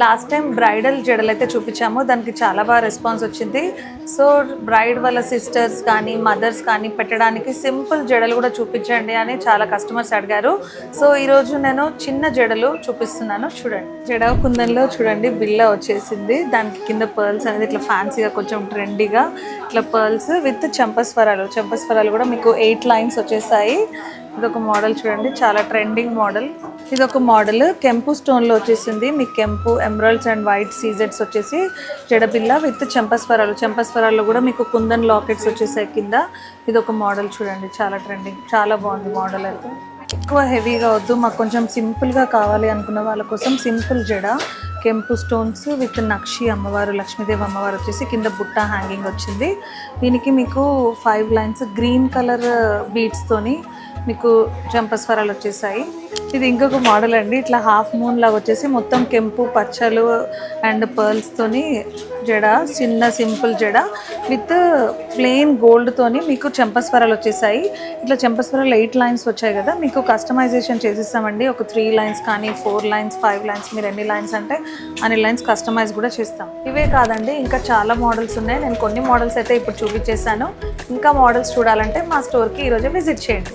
Last time bridal జడలు అయితే చూపించాము, దానికి చాలా బాగా రెస్పాన్స్ వచ్చింది. సో బ్రైడ్ వాళ్ళ సిస్టర్స్ కానీ మదర్స్ కానీ పెట్టడానికి సింపుల్ జడలు కూడా చూపించండి అని చాలా కస్టమర్స్ అడిగారు. సో ఈరోజు నేను చిన్న జడలు చూపిస్తున్నాను. చూడండి, జడ కుందంలో చూడండి బిల్ల వచ్చేసింది. దానికి కింద పర్ల్స్ అనేది ఇట్లా ఫ్యాన్సీగా కొంచెం ట్రెండీగా ఇట్లా పర్ల్స్ విత్ చెంపస్వరాలు కూడా మీకు 8 లైన్స్ వచ్చేసాయి. ఇదొక మోడల్ చూడండి, చాలా ట్రెండింగ్ మోడల్. ఇదొక మోడల్ కెంపు స్టోన్లో వచ్చేసింది. మీకు కెంపు ఎమరాల్డ్స్ అండ్ వైట్ సీజెడ్స్ వచ్చేసి జడబిల్ల విత్ చెంపస్వరాల్లో కూడా మీకు కుందన్ లాకెట్స్ వచ్చేసాయి కింద. ఇదొక మోడల్ చూడండి, చాలా ట్రెండింగ్, చాలా బాగుంది మోడల్ అయితే. ఎక్కువ హెవీగా వద్దు, మాకు కొంచెం సింపుల్గా కావాలి అనుకున్న వాళ్ళ కోసం సింపుల్ జడ కెంపు స్టోన్స్ విత్ నక్షి అమ్మవారు, లక్ష్మీదేవి అమ్మవారు వచ్చేసి కింద బుట్ట హ్యాంగింగ్ వచ్చింది. దీనికి మీకు 5 లైన్స్ గ్రీన్ కలర్ బీడ్స్తోని మీకు చెంపస్వరాలు వచ్చేసాయి. ఇది ఇంకొక మోడల్ అండి, ఇట్లా హాఫ్ మూన్ లాగా వచ్చేసి మొత్తం కెంపు పచ్చలు అండ్ పర్ల్స్తోని జడ, చిన్న సింపుల్ జడ విత్ ప్లెయిన్ గోల్డ్తోని మీకు చెంపస్వరాలు వచ్చేసాయి. ఇట్లా చెంపస్వరాలు 8 లైన్స్ వచ్చాయి కదా, మీకు కస్టమైజేషన్ చేసిస్తామండి. ఒక 3 లైన్స్ కానీ 4 లైన్స్ 5 లైన్స్, మీరు ఎన్ని లైన్స్ అంటే అన్ని లైన్స్ కస్టమైజ్ కూడా చేస్తాం. ఇవే కాదండి, ఇంకా చాలా మోడల్స్ ఉన్నాయి. నేను కొన్ని మోడల్స్ అయితే ఇప్పుడు చూపించేశాను. ఇంకా మోడల్స్ చూడాలంటే మా స్టోర్కి ఈరోజు విజిట్ చేయండి.